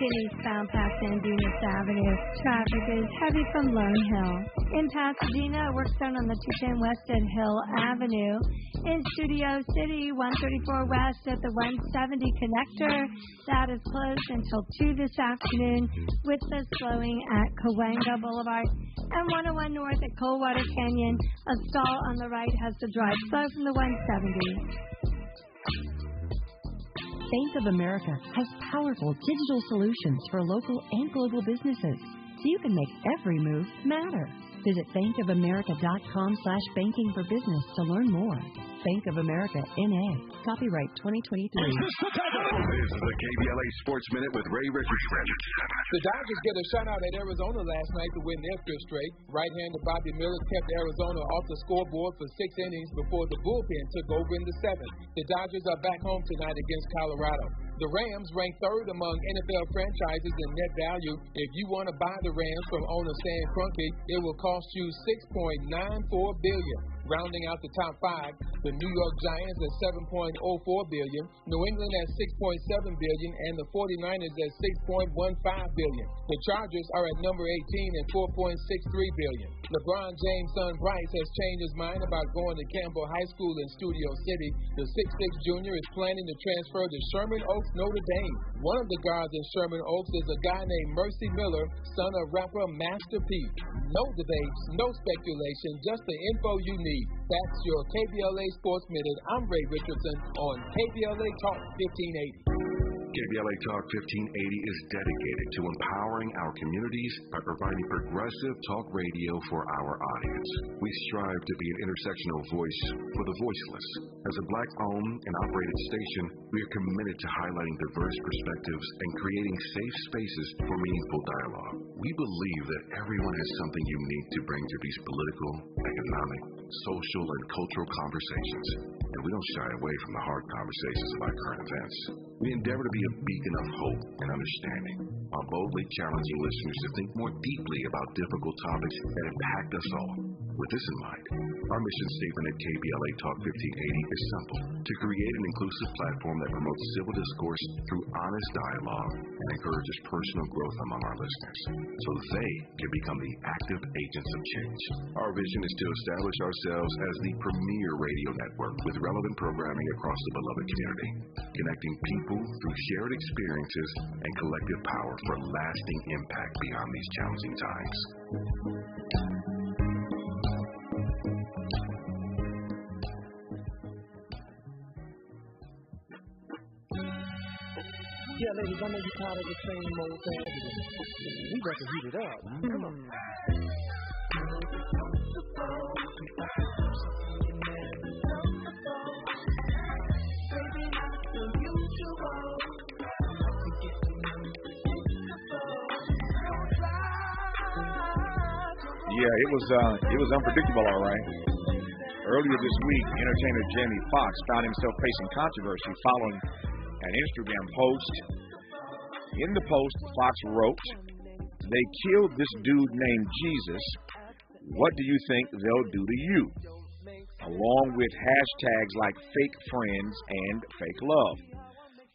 eastbound past San Dunes Avenue. Traffic is heavy from Lone Hill. In Pasadena, work done on the 210 West at Hill Avenue. In Studio City, 134 West at the 170 connector. That is closed until 2 this afternoon with the slowing at Cahuenga Boulevard. And 101 North at Coldwater Canyon. A stall on the right has to drive slow from the 170. Bank of America has powerful digital solutions for local and global businesses, so you can make every move matter. Visit bankofamerica.com/banking for business to learn more. Bank of America, N.A. Copyright 2023. This is the KBLA Sports Minute with Ray Richardson. The Dodgers get a shutout at Arizona last night to win their fifth straight. Right-hander Bobby Miller kept Arizona off the scoreboard for 6 innings before the bullpen took over in the seventh. The Dodgers are back home tonight against Colorado. The Rams rank third among NFL franchises in net value. If you want to buy the Rams from owner Stan Kroenke, it will cost you $6.94 billion. Rounding out the top five, the New York Giants at $7.04 billion, New England at $6.7 billion, and the 49ers at $6.15 billion. The Chargers are at number 18 at $4.63 billion. LeBron James' son Bryce has changed his mind about going to Campbell High School in Studio City. The 6'6" junior is planning to transfer to Sherman Oaks, Notre Dame. One of the guards in Sherman Oaks is a guy named Mercy Miller, son of rapper Master P. No debates, no speculation, just the info you need. That's your KBLA Sports Minute. I'm Ray Richardson on KBLA Talk 1580. KBLA Talk 1580 is dedicated to empowering our communities by providing progressive talk radio for our audience. We strive to be an intersectional voice for the voiceless. As a Black-owned and operated station, we are committed to highlighting diverse perspectives and creating safe spaces for meaningful dialogue. We believe that everyone has something unique to bring to these political, economic, social, and cultural conversations, and we don't shy away from the hard conversations about current events. We endeavor to be a beacon of hope and understanding, while boldly challenging listeners to think more deeply about difficult topics that impact us all. With this in mind, our mission statement at KBLA Talk 1580 is simple: to create an inclusive platform that promotes civil discourse through honest dialogue and encourages personal growth among our listeners, so they can become the active agents of change. Our vision is to establish ourselves as the premier radio network with relevant programming across the beloved community, connecting people through shared experiences and collective power for lasting impact beyond these challenging times. Yeah, ladies, I know you're tired of the same old thing. We got to heat it up. Come on. Yeah, it was unpredictable, all right. Earlier this week, entertainer Jamie Foxx found himself facing controversy following an Instagram post. In the post, Fox wrote, "They killed this dude named Jesus. What do you think they'll do to you?" Along with hashtags like fake friends and fake love.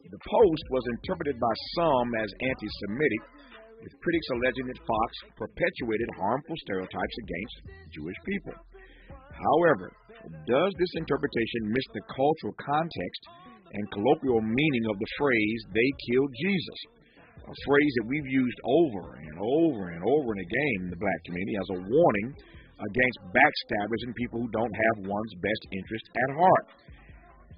The post was interpreted by some as anti-Semitic, with critics alleging that Fox perpetuated harmful stereotypes against Jewish people. However, does this interpretation miss the cultural context and colloquial meaning of the phrase, "they killed Jesus," a phrase that we've used over and over and over and again in the black community as a warning against backstabbers and people who don't have one's best interest at heart.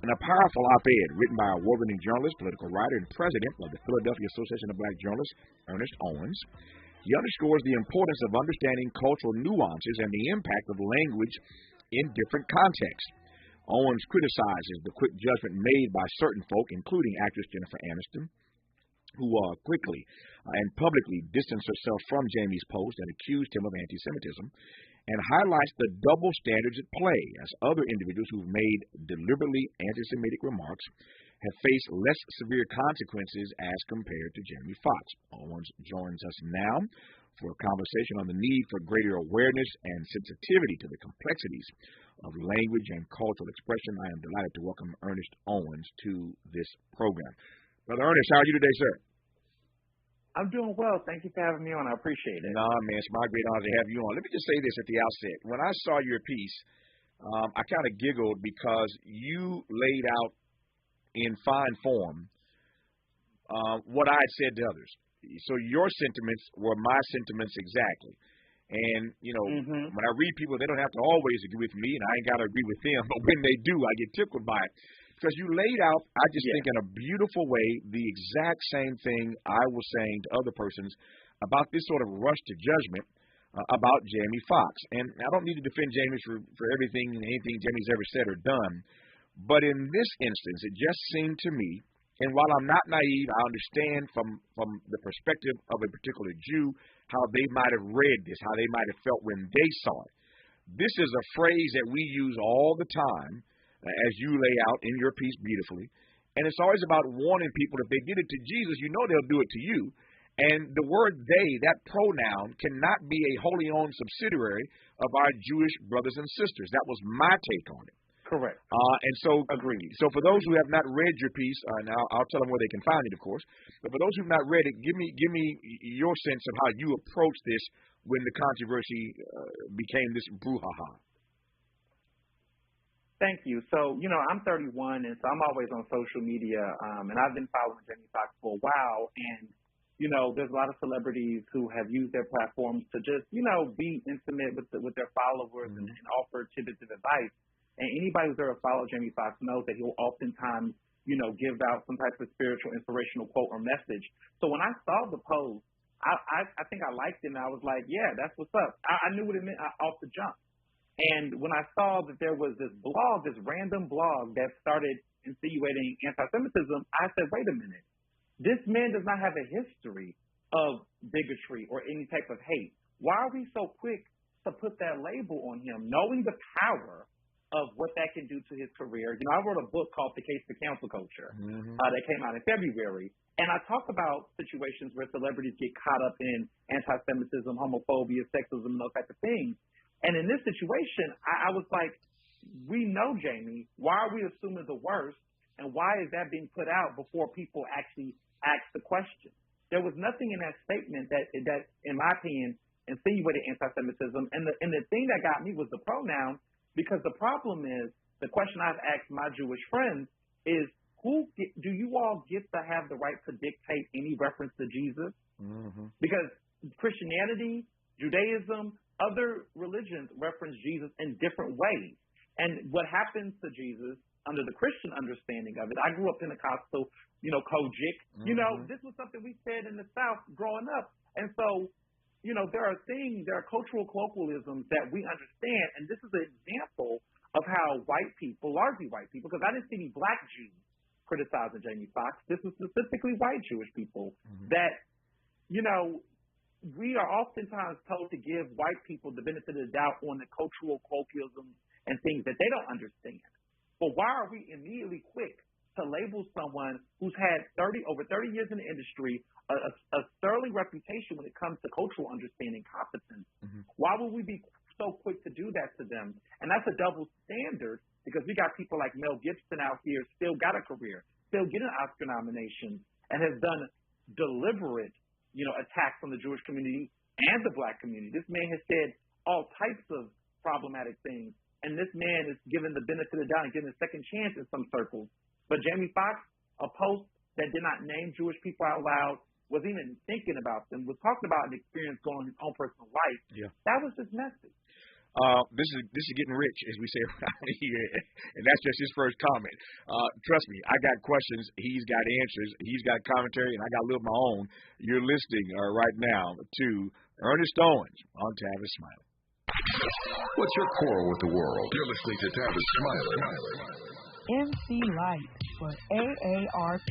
In a powerful op-ed written by award-winning journalist, political writer, and president of the Philadelphia Association of Black Journalists, Ernest Owens, he underscores the importance of understanding cultural nuances and the impact of language in different contexts. Owens criticizes the quick judgment made by certain folk, including actress Jennifer Aniston, who quickly and publicly distanced herself from Jamie's post and accused him of anti-Semitism, and highlights the double standards at play as other individuals who've made deliberately anti-Semitic remarks have faced less severe consequences as compared to Jamie Foxx. Owens joins us now for a conversation on the need for greater awareness and sensitivity to the complexities of language and cultural expression. I am delighted to welcome Ernest Owens to this program. Brother Ernest, how are you today, sir? I'm doing well. Thank you for having me on. I appreciate it. Nah, man, it's my great honor to have you on. Let me just say this at the outset. When I saw your piece, I kind of giggled because you laid out in fine form what I had said to others. So your sentiments were my sentiments exactly. And, you know, when I read people, they don't have to always agree with me, and I ain't got to agree with them. But when they do, I get tickled by it. Because you laid out, I just think in a beautiful way, the exact same thing I was saying to other persons about this sort of rush to judgment about Jamie Foxx. And I don't need to defend Jamie for everything and anything Jamie's ever said or done. But in this instance, it just seemed to me, and while I'm not naive, I understand from the perspective of a particular Jew how they might have read this, how they might have felt when they saw it. This is a phrase that we use all the time, as you lay out in your piece beautifully. And it's always about warning people, if they did it to Jesus, you know they'll do it to you. And the word they, that pronoun, cannot be a wholly owned subsidiary of our Jewish brothers and sisters. That was my take on it. Correct. And so, agreed. So for those who have not read your piece, and I'll tell them where they can find it, of course. But for those who have not read it, give me your sense of how you approached this when the controversy became this brouhaha. Thank you. So, you know, I'm 31, and so I'm always on social media, and I've been following Jamie Foxx for a while. And, you know, there's a lot of celebrities who have used their platforms to just, you know, be intimate with their followers and offer tidbits of advice. And anybody who's ever followed Jamie Foxx knows that he'll oftentimes, you know, give out some type of spiritual, inspirational quote or message. So when I saw the post, I think I liked it, and I was like, yeah, that's what's up. I knew what it meant off the jump. And when I saw that there was this blog, this random blog that started insinuating anti-Semitism, I said, wait a minute. This man does not have a history of bigotry or any type of hate. Why are we so quick to put that label on him, knowing the power of what that can do to his career? You know, I wrote a book called The Case for Cancel Culture that came out in February. And I talk about situations where celebrities get caught up in anti-Semitism, homophobia, sexism, and those types of things. And in this situation, I was like, we know Jamie. Why are we assuming the worst? And why is that being put out before people actually ask the question? There was nothing in that statement that in my opinion, insinuated anti-Semitism. And the thing that got me was the pronoun, because the problem is, the question I've asked my Jewish friends is, do you all get to have the right to dictate any reference to Jesus? Because Christianity, Judaism, other religions reference Jesus in different ways. And what happens to Jesus under the Christian understanding of it, I grew up Pentecostal, you know, Kojic. You know, this was something we said in the South growing up. And so, you know, there are cultural colloquialisms that we understand. And this is an example of how white people, largely white people, because I didn't see any black Jews criticizing Jamie Foxx. This was specifically white Jewish people that, you know, we are oftentimes told to give white people the benefit of the doubt on the cultural colloquialisms and things that they don't understand. But why are we immediately quick to label someone who's had over 30 years in the industry, a sterling reputation when it comes to cultural understanding, competence? Why would we be so quick to do that to them? And that's a double standard, because we got people like Mel Gibson out here, still got a career, still getting Oscar nominations, and has done deliberate, you know, attacks on the Jewish community and the black community. This man has said all types of problematic things, and this man is given the benefit of the doubt and given a second chance in some circles. But Jamie Foxx, a post that did not name Jewish people out loud, was even thinking about them, was talking about an experience going on in his own personal life. That was his message. This is getting rich, as we say around here, and that's just his first comment. Trust me, I got questions, he's got answers, he's got commentary, and I got a little of my own. You're listening right now to Ernest Owens on Tavis Smiley. What's your quarrel with the world? You're listening to Tavis Smiley. MC Light for AARP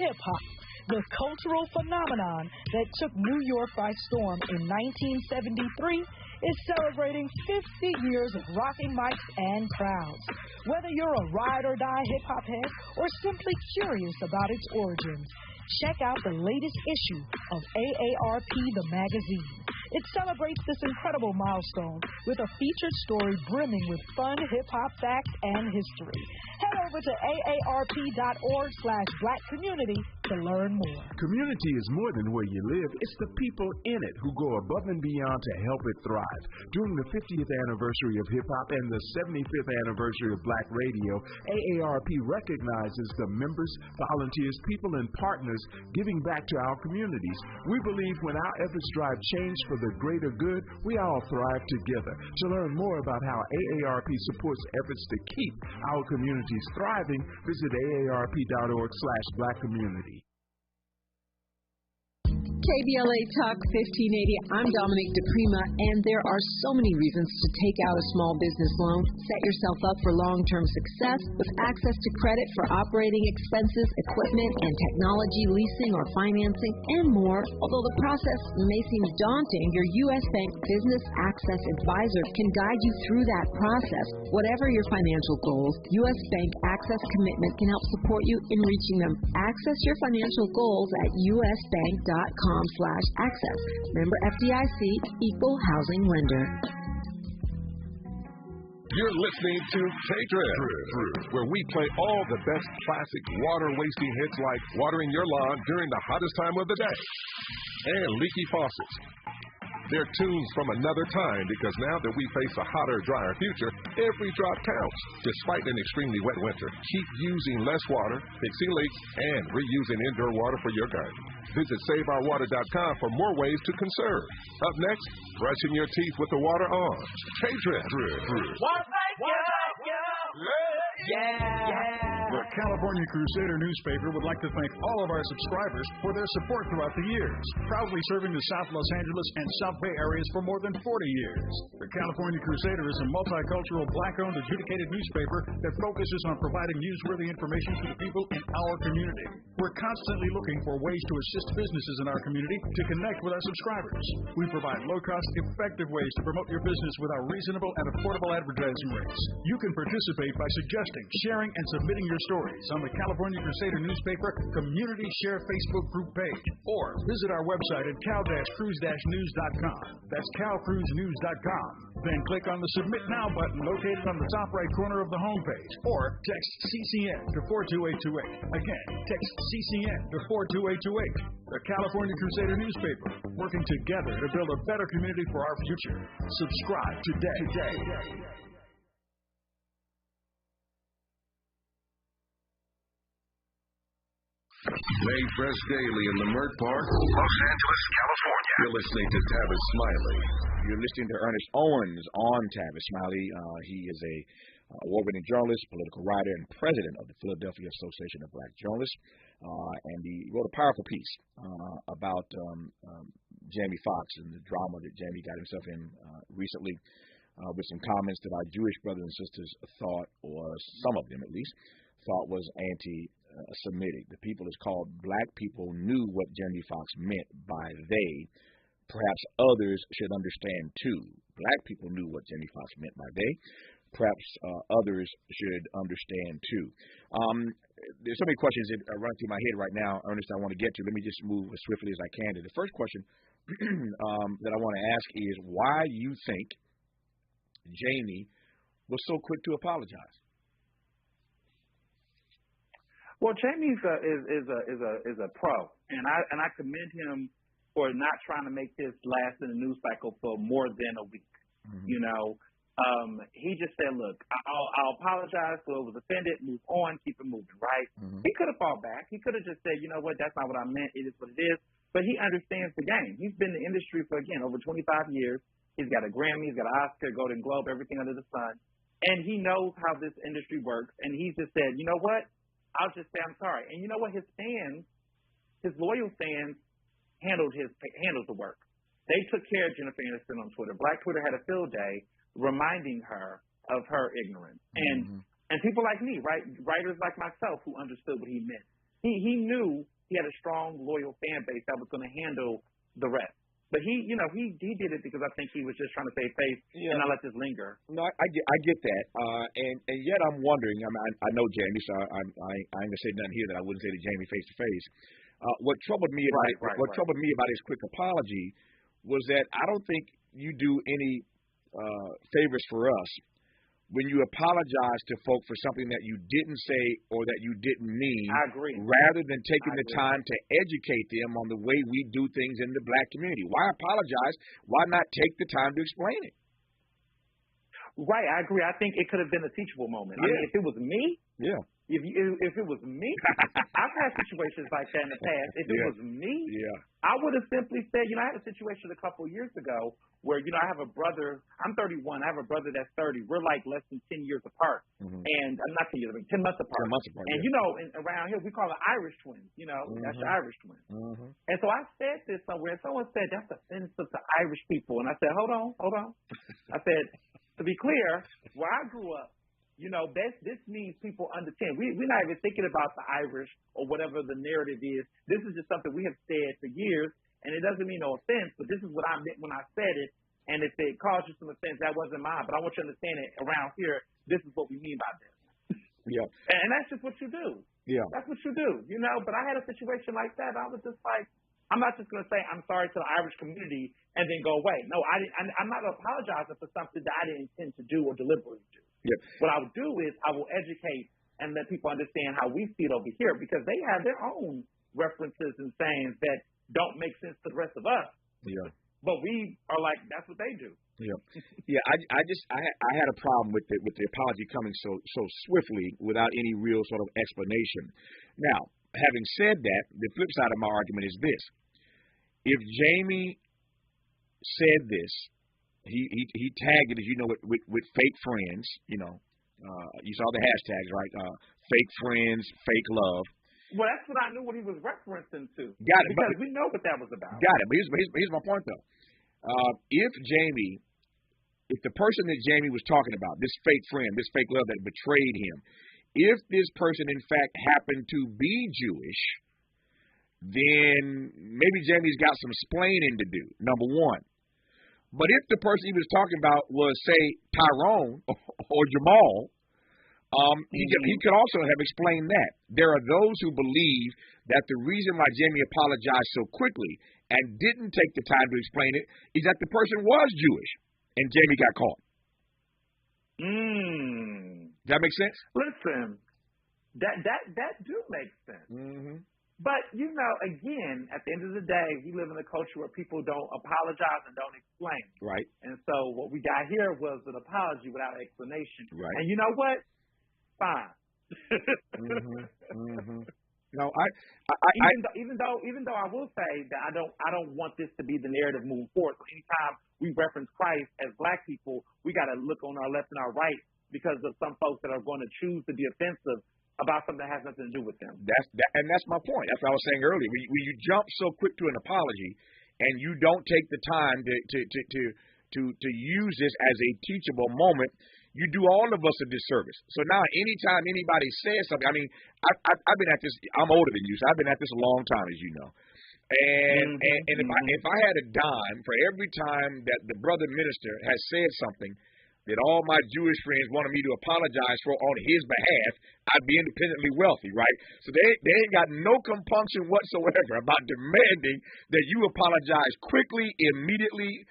Hip Hop, the cultural phenomenon that took New York by storm in 1973. Is celebrating 50 years of rocking mics and crowds. Whether you're a ride-or-die hip-hop head or simply curious about its origins, check out the latest issue of AARP the magazine. It celebrates this incredible milestone with a featured story brimming with fun hip-hop facts and history. Head over to aarp.org/blackcommunity to learn more. Community is more than where you live. It's the people in it who go above and beyond to help it thrive. During the 50th anniversary of hip-hop and the 75th anniversary of Black radio, AARP recognizes the members, volunteers, people, and partners giving back to our communities. We believe when our efforts drive change for the greater good, we all thrive together. To learn more about how AARP supports efforts to keep our communities thriving, visit aarp.org/blackcommunity. KBLA Talk 1580. I'm Dominique DePrima, and there are so many reasons to take out a small business loan. Set yourself up for long-term success with access to credit for operating expenses, equipment, and technology, leasing or financing, and more. Although the process may seem daunting, your U.S. Bank Business Access Advisor can guide you through that process. Whatever your financial goals, U.S. Bank Access Commitment can help support you in reaching them. Access your financial goals at usbank.com/access. Member FDIC, Equal Housing Lender. You're listening to Take Trip, where we play all the best classic water-wasting hits like Watering Your Lawn During the Hottest Time of the Day and Leaky Faucets. They're tunes from another time because now that we face a hotter, drier future, every drop counts. Despite an extremely wet winter, keep using less water, fixing leaks, and reusing indoor water for your garden. Visit SaveOurWater.com for more ways to conserve. Up next, brushing your teeth with the water on. Take Trip. The California Crusader newspaper would like to thank all of our subscribers for their support throughout the years, proudly serving the South Los Angeles and South Bay areas for more than 40 years. The California Crusader is a multicultural, black-owned, adjudicated newspaper that focuses on providing newsworthy information to the people in our community. We're constantly looking for ways to assist businesses in our community to connect with our subscribers. We provide low-cost, effective ways to promote your business with our reasonable and affordable advertising rates. You can participate by suggesting, sharing, and submitting your stories on the California Crusader newspaper Community Share Facebook group page, or visit our website at cal-cruise-news.com. That's calcruisenews.com. Then click on the Submit Now button located on the top right corner of the homepage, or text CCN to 42828. Again, text CCN to 42828. The California Crusader newspaper, working together to build a better community for our future. Subscribe today. Made fresh daily in Leimert Park, Los Angeles, California. You're listening to Tavis Smiley. You're listening to Ernest Owens on Tavis Smiley. He is a award-winning journalist, political writer, and president of the Philadelphia Association of Black Journalists. And he wrote a powerful piece about Jamie Foxx and the drama that Jamie got himself in recently, with some comments that our Jewish brothers and sisters thought, or some of them at least, thought was anti-Semitic. The people is called black people knew what Jamie Foxx meant by they. Perhaps others should understand too. Black people knew what Jamie Foxx meant by they. Perhaps others should understand too. There's so many questions that are running through my head right now, Ernest, I want to get to. Let me just move as swiftly as I can to the first question that I want to ask is why you think Jamie was so quick to apologize. Well, Jamie is a pro, and I commend him for not trying to make this last in the news cycle for more than a week. Mm-hmm. You know, he just said, "Look, I'll apologize for it was offended. Move on, keep it moving." Right? Mm-hmm. He could have fought back. He could have just said, "You know what? That's not what I meant. It is what it is." But he understands the game. He's been in the industry for over 25 years. He's got a Grammy, he's got an Oscar, Golden Globe, everything under the sun, and he knows how this industry works. And he just said, "You know what? I'll just say I'm sorry." And you know what? His fans, his loyal fans, handled the work. They took care of Jennifer Aniston on Twitter. Black Twitter had a field day reminding her of her ignorance. And people like me, right, writers like myself who understood what he meant. He knew he had a strong, loyal fan base that was going to handle the rest. But he did it because I think he was just trying to save face and not let this linger. No, I get that, and yet I'm wondering. I mean, I know Jamie, so I ain't gonna say nothing here that I wouldn't say to Jamie face to face. What troubled me troubled me about his quick apology was that I don't think you do any favors for us when you apologize to folk for something that you didn't say or that you didn't mean, I agree. rather than taking the time to educate them on the way we do things in the black community. Why apologize? Why not take the time to explain it? Right, I agree. I think it could have been a teachable moment. I mean, if it was me, if it was me, I've had situations like that in the past. If it was me, I would have simply said, I had a situation a couple of years ago where, I have a brother. I'm 31. I have a brother that's 30. We're like less than 10 years apart. And I'm not 10 years, 10 months apart. 10 months apart. And, around here, we call it Irish twins. That's the Irish twins. And so I said this somewhere. Someone said, that's offensive to Irish people. And I said, hold on. I said, to be clear, where I grew up, this means people understand. We're not even thinking about the Irish or whatever the narrative is. This is just something we have said for years, and it doesn't mean no offense, but this is what I meant when I said it. And if it caused you some offense, that wasn't mine. But I want you to understand it around here, this is what we mean by this. Yeah. And that's just what you do. Yeah. That's what you do, But I had a situation like that. I was just like, I'm not just going to say I'm sorry to the Irish community and then go away. No, I'm not apologizing for something that I didn't intend to do or deliberately do. Yeah. What I will do is I will educate and let people understand how we see it over here, because they have their own references and sayings that don't make sense to the rest of us. Yeah. But we are like, that's what they do. Yeah. Yeah. I had a problem with the apology coming so swiftly without any real sort of explanation. Now, having said that, the flip side of my argument is this: if Jamie said this, he tagged it, with fake friends. You saw the hashtags, right? Fake friends, fake love. Well, that's what I knew what he was referencing to. Got it. Because we know what that was about. Got it. But here's my point, though. If the person that Jamie was talking about, this fake friend, this fake love that betrayed him, if this person, in fact, happened to be Jewish, then maybe Jamie's got some explaining to do, number one. But if the person he was talking about was, say, Tyrone or Jamal, he could also have explained that. There are those who believe that the reason why Jamie apologized so quickly and didn't take the time to explain it is that the person was Jewish and Jamie got caught. Does that make sense? Listen, that do make sense. But, again, at the end of the day, we live in a culture where people don't apologize and don't explain. Right. And so what we got here was an apology without explanation. Right. And you know what? Fine. No, even though I will say that I don't want this to be the narrative moving forward. So anytime we reference Christ as black people, we got to look on our left and our right, because of some folks that are going to choose to be offensive about something that has nothing to do with them. That's my point. That's what I was saying earlier. When you jump so quick to an apology and you don't take the time to use this as a teachable moment, you do all of us a disservice. So now anytime anybody says something, I mean, I've been at this, I'm older than you, so I've been at this a long time, as you know. And if I had a dime for every time that the brother minister has said something that all my Jewish friends wanted me to apologize for on his behalf, I'd be independently wealthy, right? So they ain't got no compunction whatsoever about demanding that you apologize quickly, immediately,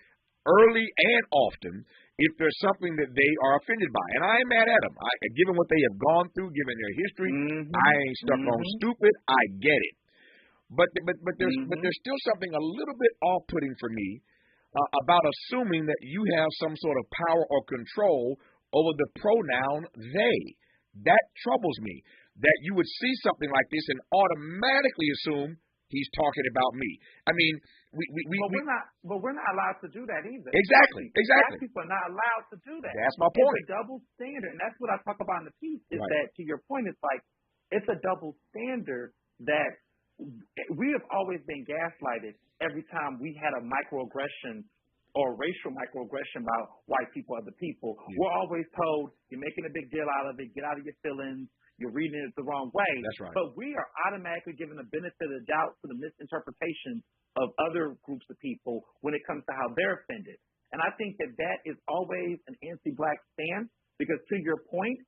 early, and often if there's something that they are offended by. And I ain't mad at them. Given what they have gone through, given their history, I ain't stuck on stupid. I get it. But there's still something a little bit off-putting for me about assuming that you have some sort of power or control over the pronoun they. That troubles me, that you would see something like this and automatically assume he's talking about me. I mean, we're not allowed to do that either. Exactly. Black people are not allowed to do that. That's my point. It's a double standard, and that's what I talk about in the piece, is right. that, to your point, it's like, it's a double standard that we have always been gaslighted every time we had a microaggression or racial microaggression about white people, other people. Yeah. We're always told, you're making a big deal out of it, get out of your feelings, you're reading it the wrong way. That's right. But we are automatically given the benefit of the doubt for the misinterpretation of other groups of people when it comes to how they're offended. And I think that is always an anti-black stance, because to your point,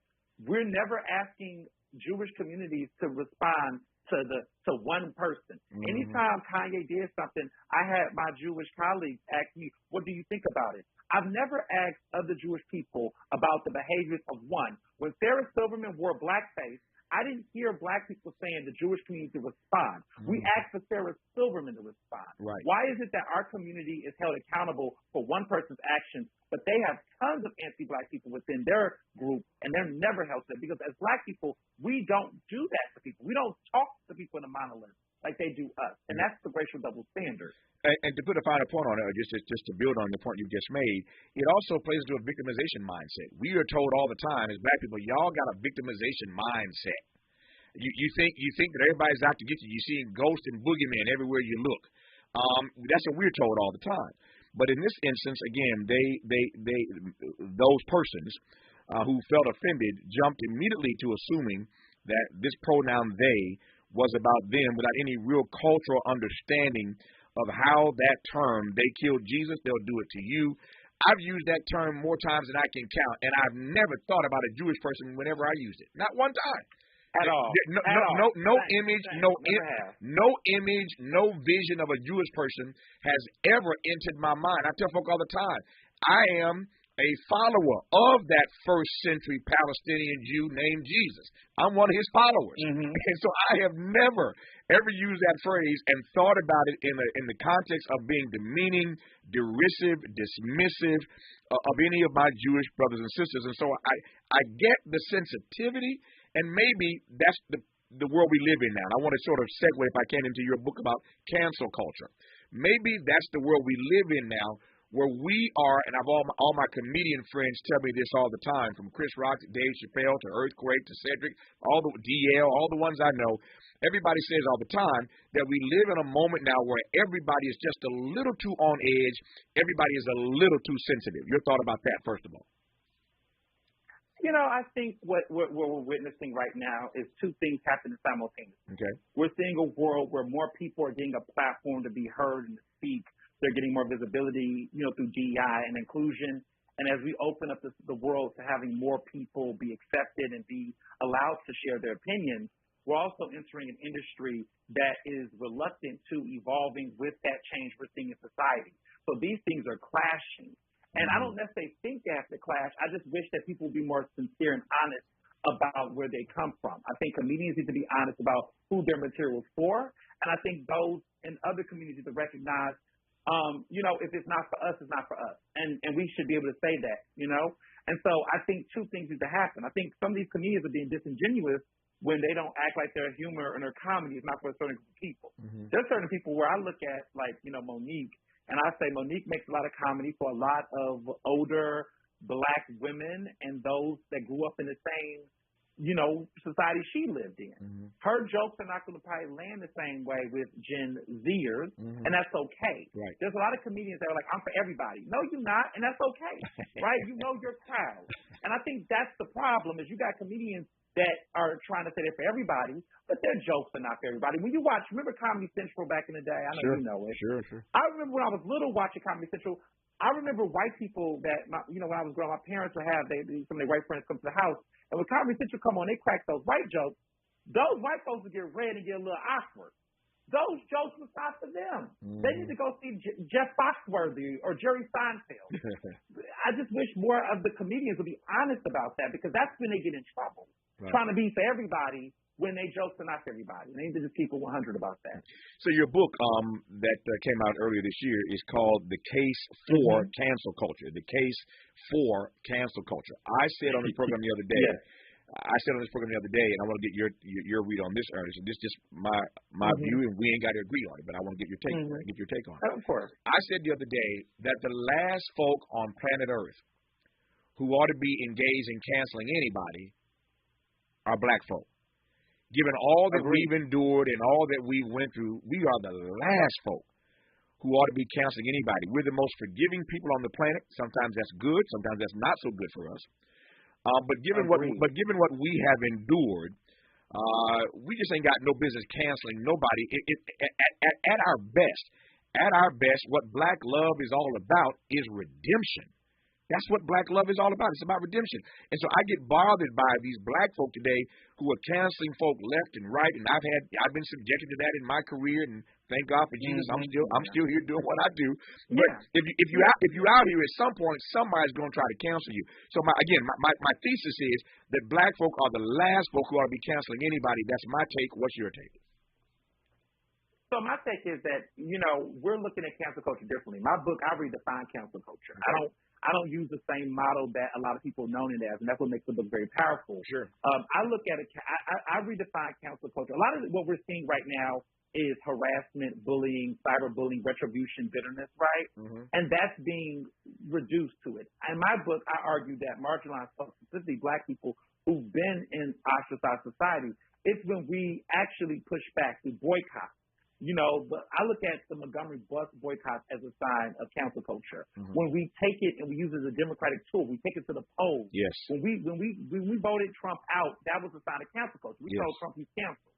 we're never asking Jewish communities to respond to one person. Mm-hmm. Anytime Kanye did something, I had my Jewish colleagues ask me, what do you think about it? I've never asked other Jewish people about the behaviors of one. When Sarah Silverman wore blackface, I didn't hear black people saying the Jewish community to respond. Mm-hmm. We asked for Sarah Silverman to respond. Right. Why is it that our community is held accountable for one person's actions, but they have tons of anti-black people within their group, and they're never held to it? Because as black people, we don't do that to people. We don't talk to people in a monolith like they do us, and that's the racial double standard. And to put a finer point on it, just to build on the point you just made, it also plays into a victimization mindset. We are told all the time as black people, y'all got a victimization mindset. You think that everybody's out to get you. You're seeing ghosts and boogeymen everywhere you look. That's what we're told all the time. But in this instance, again, those persons who felt offended jumped immediately to assuming that this pronoun they was about them without any real cultural understanding of how that term, they killed Jesus, they'll do it to you. I've used that term more times than I can count, and I've never thought about a Jewish person whenever I used it. Not one time. At all. No image, no vision of a Jewish person has ever entered my mind. I tell folk all the time, I am a follower of that first century Palestinian Jew named Jesus. I'm one of his followers. Mm-hmm. And so I have never ever used that phrase and thought about it in the context of being demeaning, derisive, dismissive of any of my Jewish brothers and sisters. And so I get the sensitivity, and maybe that's the world we live in now. And I want to sort of segue, if I can, into your book about cancel culture. Maybe that's the world we live in now, where we are, and I've all my comedian friends tell me this all the time, from Chris Rock to Dave Chappelle to Earthquake to Cedric, all the DL, all the ones I know. Everybody says all the time that we live in a moment now where everybody is just a little too on edge. Everybody is a little too sensitive. Your thought about that, first of all? You know, I think what we're witnessing right now is two things happening simultaneously. Okay. We're seeing a world where more people are getting a platform to be heard and to speak. They're getting more visibility, through DEI and inclusion. And as we open up the world to having more people be accepted and be allowed to share their opinions, we're also entering an industry that is reluctant to evolving with that change we're seeing in society. So these things are clashing. And I don't necessarily think they have to clash. I just wish that people would be more sincere and honest about where they come from. I think comedians need to be honest about who their material is for. And I think those in other communities to recognize, if it's not for us, it's not for us. And we should be able to say that, And so I think two things need to happen. I think some of these comedians are being disingenuous when they don't act like their humor and their comedy is not for a certain group of people. Mm-hmm. There's certain people where I look at, Monique, and I say Monique makes a lot of comedy for a lot of older black women and those that grew up in the same, society she lived in. Mm-hmm. Her jokes are not going to probably land the same way with Gen Zers, mm-hmm. and that's okay. Right. There's a lot of comedians that are like, I'm for everybody. No, you're not, and that's okay, right? You know your crowd. And I think that's the problem is you got comedians that are trying to say they're for everybody, but their jokes are not for everybody. When you remember Comedy Central back in the day? I know sure. you know it. Sure. I remember when I was little watching Comedy Central, I remember white people that, when I was growing up, my parents would have some of their white friends come to the house, and when Comedy Central come on, they crack those white jokes. Those white folks would get red and get a little awkward. Those jokes was not for them. Mm-hmm. They need to go see Jeff Foxworthy or Jerry Seinfeld. I just wish more of the comedians would be honest about that, because that's when they get in trouble. Right. Trying to be for everybody when they jokes are not for everybody. They need to just keep it 100 about that. So your book that came out earlier this year is called The Case for mm-hmm. Cancel Culture. The Case for Cancel Culture. I said on this program the other day, and I want to get your read on this, Ernest. And this is just my mm-hmm. view, and we ain't got to agree on it, but I want to get your take mm-hmm. on it. Of course. I said the other day that the last folk on planet Earth who ought to be engaged in canceling anybody are black folk. Given all that we've endured and all that we went through, we are the last folk who ought to be canceling anybody. We're the most forgiving people on the planet. Sometimes that's good. Sometimes that's not so good for us. But given what we have endured, we just ain't got no business canceling nobody. At our best, what black love is all about is redemption. That's what black love is all about. It's about redemption. And so I get bothered by these black folk today who are canceling folk left and right, and I've been subjected to that in my career, and thank God for Jesus, I'm still here doing what I do. But if you're out here at some point, somebody's going to try to cancel you. So my thesis is that black folk are the last folk who ought to be canceling anybody. That's my take. What's your take? So my take is that, we're looking at cancel culture differently. My book, I redefine cancel culture. Okay. I don't use the same model that a lot of people know it as, and that's what makes the book very powerful. Sure. I look at it, I redefine cancel culture. A lot of what we're seeing right now is harassment, bullying, cyberbullying, retribution, bitterness, right? Mm-hmm. And that's being reduced to it. In my book, I argue that marginalized folks, specifically black people who've been in ostracized society, it's when we actually push back through boycott. But I look at the Montgomery bus boycott as a sign of cancel culture. Mm-hmm. When we take it and we use it as a democratic tool, we take it to the polls. Yes. When we voted Trump out, that was a sign of cancel culture. We told Trump he's canceled.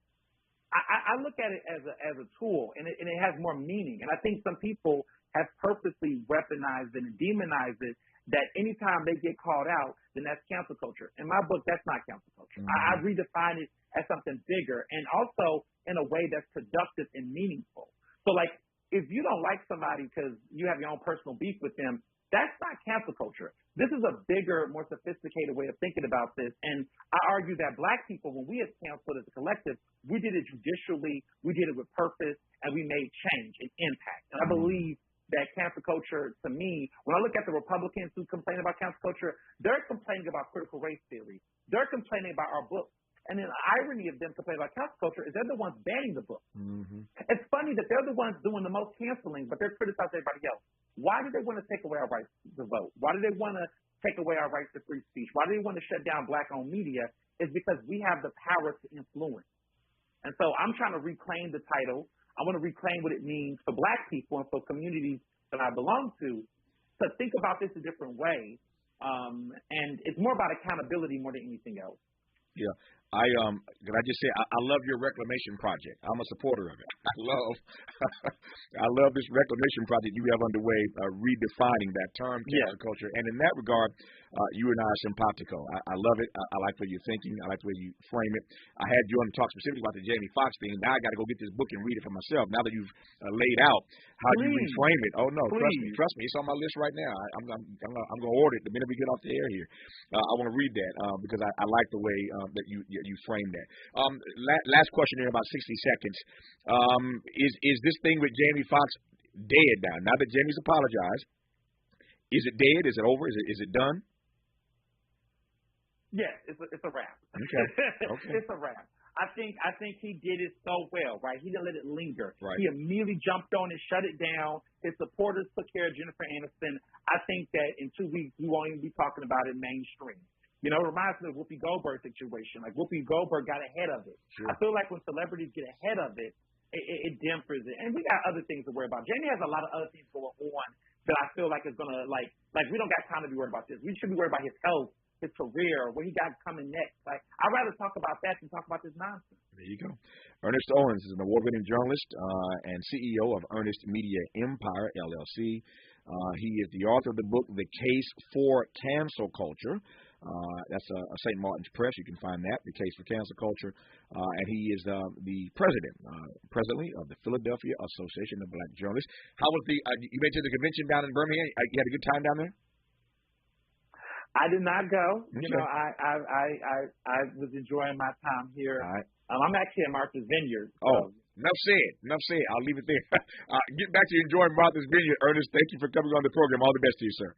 I look at it as a tool, and it has more meaning. And I think some people have purposely weaponized it and demonized it, that anytime they get called out, then that's cancel culture. In my book, that's not cancel culture. Mm-hmm. I redefine it as something bigger, and also in a way that's productive and meaningful. So, like, if you don't like somebody because you have your own personal beef with them, that's not cancel culture. This is a bigger, more sophisticated way of thinking about this. And I argue that black people, when we have canceled as a collective, we did it judicially, we did it with purpose, and we made change and impact. And I believe that cancel culture, to me, when I look at the Republicans who complain about cancel culture, they're complaining about critical race theory. They're complaining about our book. And then the irony of them complaining about cancel culture is they're the ones banning the book. Mm-hmm. It's funny that they're the ones doing the most canceling, but they're criticizing everybody else. Why do they want to take away our rights to vote? Why do they want to take away our rights to free speech? Why do they want to shut down black-owned media? It's because we have the power to influence. And so I'm trying to reclaim the title. I want to reclaim what it means for black people and for communities that I belong to think about this a different way. And it's more about accountability more than anything else. Yeah. Can I just say, I love your reclamation project. I'm a supporter of it. I love this reclamation project you have underway, redefining that term, cancel culture. And in that regard, you and I are simpatico. I love it. I like the way you're thinking. I like the way you frame it. I had you on to talk specifically about the Jamie Foxx thing. Now I got to go get this book and read it for myself. Now that you've laid out how you reframe it. Oh no, trust me, it's on my list right now. I'm going to order it the minute we get off the air here. I want to read that because I like the way that you frame that. Last question in about 60 seconds. Is this thing with Jamie Foxx dead now? Now that Jamie's apologized, is it dead? Is it over? Is it done? Yes, it's a wrap. Okay. It's a wrap. I think he did it so well, right? He didn't let it linger. Right. He immediately jumped on it, shut it down. His supporters took care of Jennifer Aniston. I think that in 2 weeks we won't even be talking about it mainstream. It reminds me of Whoopi Goldberg situation. Like, Whoopi Goldberg got ahead of it. Sure. I feel like when celebrities get ahead of it, it dampers it. And we got other things to worry about. Jamie has a lot of other things going on that I feel like is going to, like we don't got time to be worried about this. We should be worried about his health, his career, what he got coming next. Like, I'd rather talk about that than talk about this nonsense. There you go. Ernest Owens is an award-winning journalist and CEO of Ernest Media Empire, LLC. He is the author of the book, The Case for Cancel Culture. That's a St. Martin's Press. You can find that, The Case for Cancel Culture. And he is the presently of the Philadelphia Association of Black Journalists. How was you went to the convention down in Birmingham? You had a good time down there? I did not go. Okay. I was enjoying my time here. All right. I'm actually at Martha's Vineyard. Oh, enough said. I'll leave it there. Get back to enjoying Martha's Vineyard, Ernest. Thank you for coming on the program. All the best to you, sir.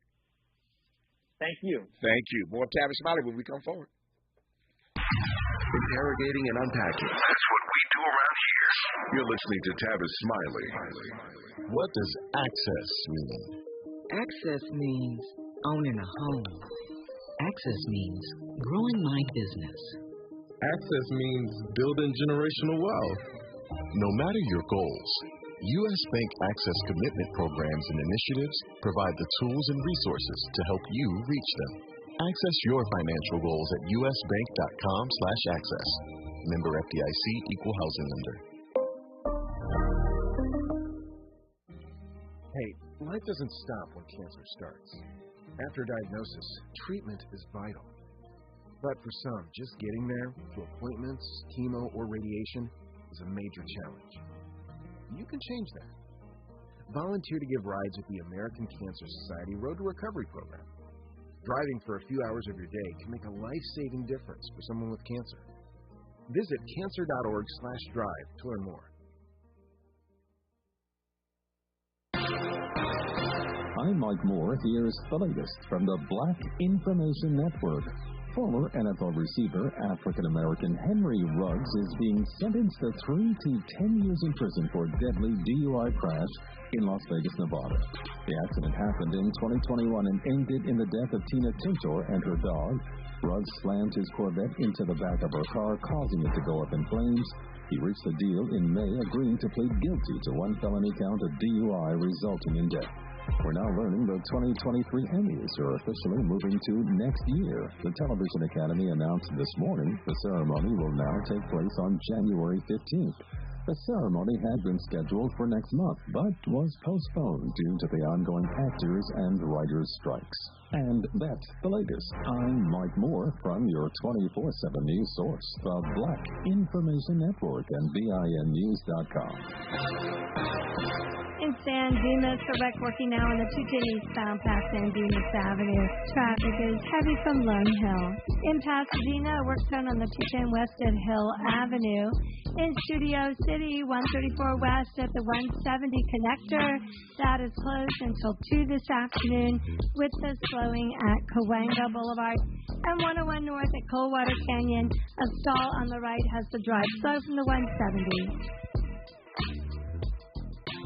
Thank you. Thank you. More Tavis Smiley when we come forward. Interrogating and unpacking. That's what we do around here. You're listening to Tavis Smiley. What does access mean? Access means owning a home. Access means growing my business. Access means building generational wealth. No matter your goals, U.S. Bank Access Commitment Programs and Initiatives provide the tools and resources to help you reach them. Access your financial goals at usbank.com/access. Member FDIC, Equal Housing Lender. Hey, life doesn't stop when cancer starts. After diagnosis, treatment is vital. But for some, just getting there, to appointments, chemo, or radiation, is a major challenge. You can change that. Volunteer to give rides at the American Cancer Society Road to Recovery program. Driving for a few hours of your day can make a life-saving difference for someone with cancer. Visit cancer.org/drive to learn more. I'm Mike Moore. Here's the latest from the Black Information Network. Former NFL receiver, African-American Henry Ruggs, is being sentenced to 3 to 10 years in prison for a deadly DUI crash in Las Vegas, Nevada. The accident happened in 2021 and ended in the death of Tina Tintor and her dog. Ruggs slammed his Corvette into the back of her car, causing it to go up in flames. He reached a deal in May, agreeing to plead guilty to 1 felony count of DUI resulting in death. We're now learning the 2023 Emmys are officially moving to next year. The Television Academy announced this morning the ceremony will now take place on January 15th. The ceremony had been scheduled for next month, but was postponed due to the ongoing actors and writers' strikes. And that's the latest. I'm Mike Moore from your 24/7 news source, the Black Information Network and BINnews.com. In San Dimas, the wreck working now on the 210 eastbound past San Dimas Avenue. Traffic is heavy from Lone Hill. In Pasadena, work zone on the 210 west of Hill Avenue. In Studio City, 134 west at the 170 connector. That is closed until 2 this afternoon with the slowing at Cahuenga Boulevard. And 101 north at Coldwater Canyon. A stall on the right has the drive slow from the 170.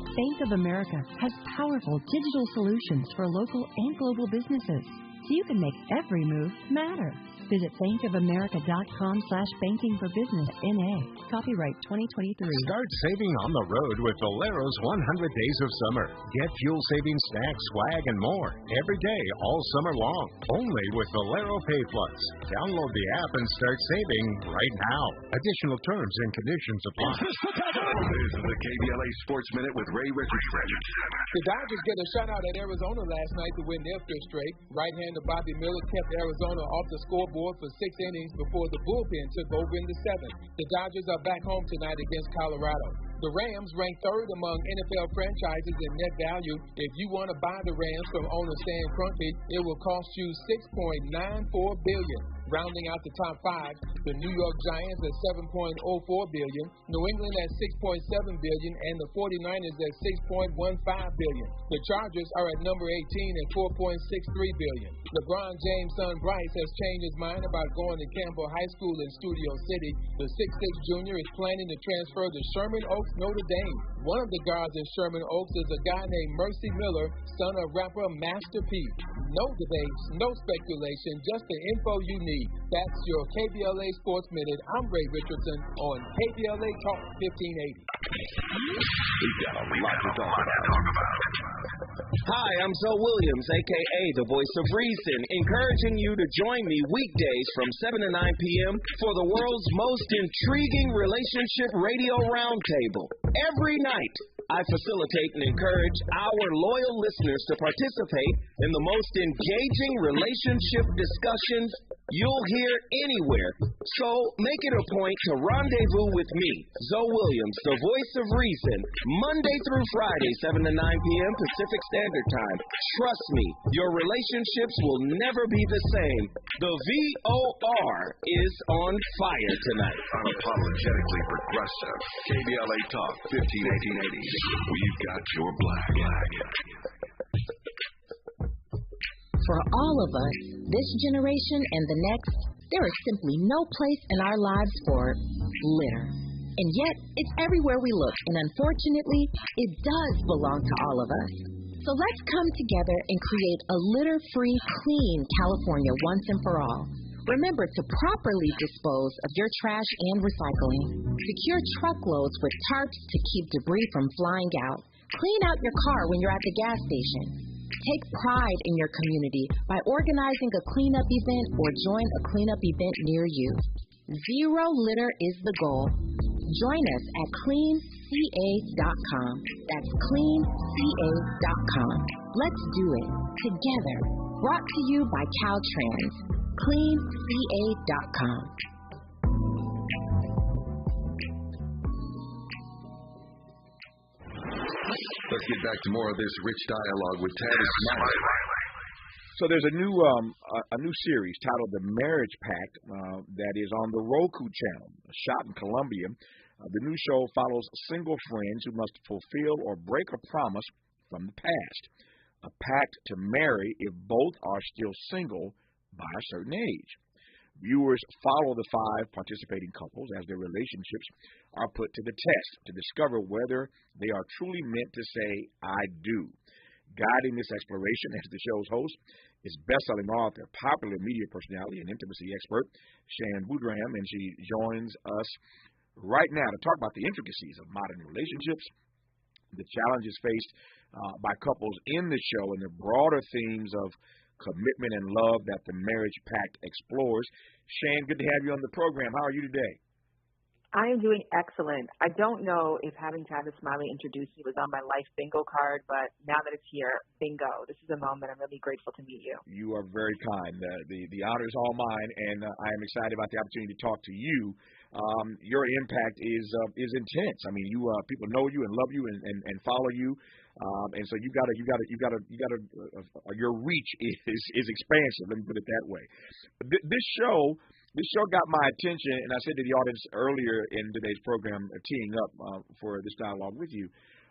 Bank of America has powerful digital solutions for local and global businesses, so you can make every move matter. Visit bankofamerica.com/banking for business NA. Copyright 2023. Start saving on the road with Valero's 100 Days of Summer. Get fuel-saving snacks, swag, and more every day, all summer long. Only with Valero Pay Plus. Download the app and start saving right now. Additional terms and conditions apply. This is the KBLA Sports Minute with Ray Richardson. The Dodgers get a shutout at Arizona last night to win their 5th straight. Right-hander Bobby Miller kept Arizona off the scoreboard for 6 innings before the bullpen took over in the 7th. The Dodgers are back home tonight against Colorado. The Rams rank 3rd among NFL franchises in net value. If you want to buy the Rams from owner Stan Kroenke, it will cost you $6.94 billion. Rounding out the top 5, the New York Giants at $7.04 billion, New England at $6.7 billion, and the 49ers at $6.15 billion. The Chargers are at number 18 at $4.63 billion. LeBron James' son Bryce has changed his mind about going to Campbell High School in Studio City. The 6'6 junior is planning to transfer to Sherman Oaks, Notre Dame. One of the guards in Sherman Oaks is a guy named Mercy Miller, son of rapper Master P. No debates, no speculation, just the info you need. That's your KBLA Sports Minute. I'm Ray Richardson on KBLA Talk 1580. We've got a lot to talk about. Hi, I'm Zoe Williams, a.k.a. the Voice of Reason, encouraging you to join me weekdays from 7 to 9 p.m. for the world's most intriguing relationship radio roundtable. Every night, I facilitate and encourage our loyal listeners to participate in the most engaging relationship discussions you'll hear anywhere. So make it a point to rendezvous with me, Zoe Williams, the Voice of Reason, Monday through Friday, 7 to 9 p.m. Pacific Standard Time. Trust me, your relationships will never be the same. The VOR is on fire tonight. Unapologetically progressive. KBLA Talk 1580. We've got your black. For all of us, this generation and the next, there is simply no place in our lives for litter. And yet, it's everywhere we look, and unfortunately, it does belong to all of us. So let's come together and create a litter-free, clean California once and for all. Remember to properly dispose of your trash and recycling. Secure truckloads with tarps to keep debris from flying out. Clean out your car when you're at the gas station. Take pride in your community by organizing a cleanup event or join a cleanup event near you. Zero litter is the goal. Join us at cleanca.com. That's cleanca.com. Let's do it together. Brought to you by Caltrans. CleanCA.com. Let's get back to more of this rich dialogue with Tavis Smiley. So there's a new series titled The Marriage Pact that is on the Roku channel, shot in Colombia. The new show follows single friends who must fulfill or break a promise from the past, a pact to marry if both are still single by a certain age. Viewers follow the 5 participating couples as their relationships are put to the test to discover whether they are truly meant to say, I do. Guiding this exploration as the show's host is best-selling author, popular media personality, and intimacy expert, Shan Boodram, and she joins us right now to talk about the intricacies of modern relationships, the challenges faced by couples in the show, and the broader themes of commitment and love that the Marriage Pact explores. Shan, good to have you on the program. How are you today? I am doing excellent. I don't know if having Tavis Smiley introduce you was on my life bingo card, but now that it's here, bingo. This is a moment. I'm really grateful to meet you. You are very kind. The honor is all mine, and I am excited about the opportunity to talk to you. Your impact is intense. I mean, you people know you and love you and follow you, and so you got your reach is expansive. Let me put it that way. This show got my attention, and I said to the audience earlier in today's program, teeing up for this dialogue with you,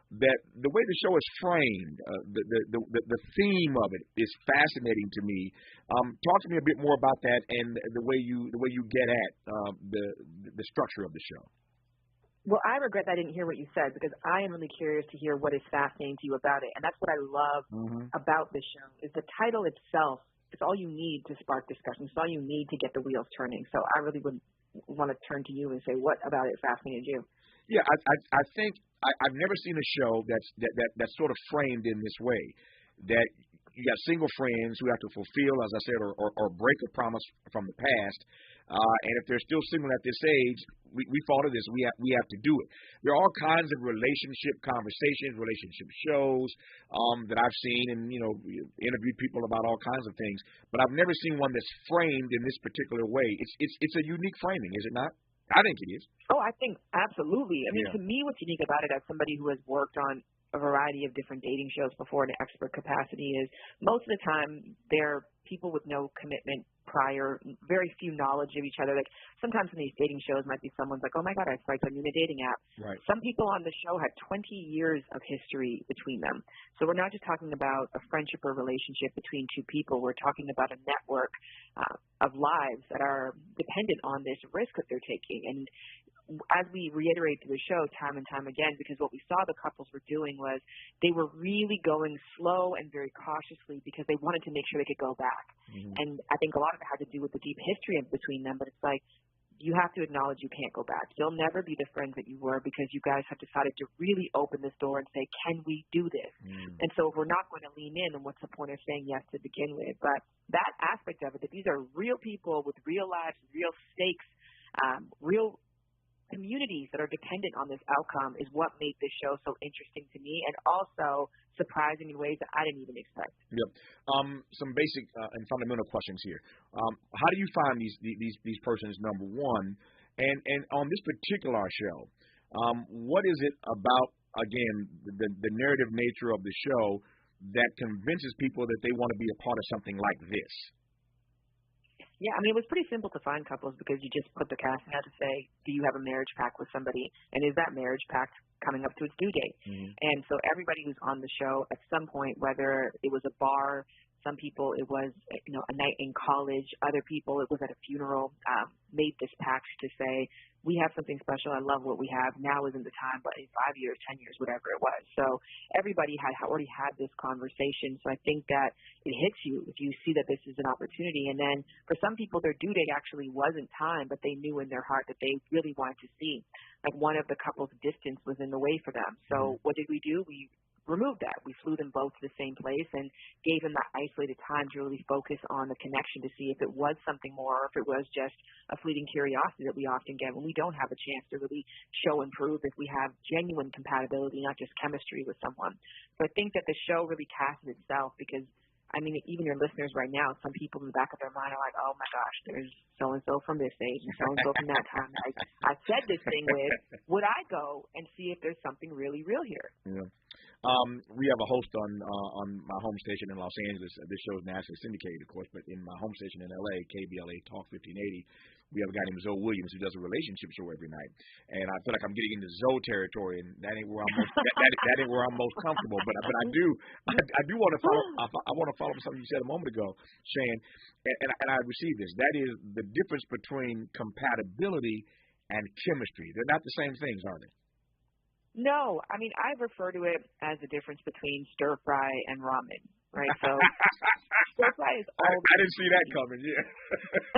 that the way the show is framed, the theme of it is fascinating to me. Talk to me a bit more about that and the way you get at the structure of the show. Well, I regret that I didn't hear what you said, because I am really curious to hear what is fascinating to you about it, and that's what I love about this show is the title itself. It's all you need to spark discussion. It's all you need to get the wheels turning. So I really would want to turn to you and say, what about it fascinated you? Yeah, I think I've never seen a show that's sort of framed in this way, that you got single friends who have to fulfill, as I said, or break a promise from the past. And if they're still single at this age, we fall to this. We have to do it. There are all kinds of relationship conversations, relationship shows that I've seen, and interviewed people about all kinds of things. But I've never seen one that's framed in this particular way. It's a unique framing, is it not? I think it is. Oh, I think absolutely. I mean, to me, what's unique about it, as somebody who has worked on a variety of different dating shows before in an expert capacity, is most of the time they're people with no commitment prior, very few knowledge of each other. Like sometimes in these dating shows might be someone's like, oh my God, I swiped on you in a dating app. Right. Some people on the show had 20 years of history between them. So we're not just talking about a friendship or relationship between two people. We're talking about a network of lives that are dependent on this risk that they're taking. And as we reiterate through the show time and time again, because what we saw the couples were doing was they were really going slow and very cautiously because they wanted to make sure they could go back. And I think a lot of it had to do with the deep history between them, but it's like, you have to acknowledge you can't go back. You'll never be the friends that you were because you guys have decided to really open this door and say, can we do this? And so if we're not going to lean in, then what's the point of saying yes to begin with? But that aspect of it, that these are real people with real lives, real stakes, real communities that are dependent on this outcome is what made this show so interesting to me, and also surprising in ways that I didn't even expect. Yep. Some basic and fundamental questions here. How do you find these persons, number one? And on this particular show, what is it about, again, the narrative nature of the show that convinces people that they want to be a part of something like this? Yeah, I mean, it was pretty simple to find couples because you just put the casting out to say, do you have a marriage pact with somebody? And is that marriage pact coming up to its due date? And so everybody who's on the show at some point, whether it was a bar, some people it was, a night in college, other people it was at a funeral, made this pact to say, we have something special. I love what we have. Now isn't the time, but in 5 years, 10 years, whatever it was. So everybody had already had this conversation. So I think that it hits you if you see that this is an opportunity. And then for some people, their due date actually wasn't time, but they knew in their heart that they really wanted to see. Like one of the couple's distance was in the way for them. So what did we do? We removed that. We flew them both to the same place and gave them that isolated time to really focus on the connection to see if it was something more or if it was just a fleeting curiosity that we often get when we don't have a chance to really show and prove if we have genuine compatibility, not just chemistry with someone. So I think that the show really casts itself because I mean, even your listeners right now, some people in the back of their mind are like, oh, my gosh, there's so-and-so from this age and so-and-so from that time. I said this thing with, would I go and see if there's something really real here? Yeah. We have a host on my home station in Los Angeles. This show is nationally syndicated, of course, but in my home station in L.A., KBLA Talk 1580, we have a guy named Zoe Williams who does a relationship show every night. And I feel like I'm getting into Zoe territory, and that ain't where I'm most that ain't where I'm most comfortable. But I do want to follow. I want to follow up something you said a moment ago, Shan, and I received this. That is the difference between compatibility and chemistry. They're not the same things, are they? No, I mean, I refer to it as the difference between stir fry and ramen, right? So stir fry is all I didn't see that coming, yeah.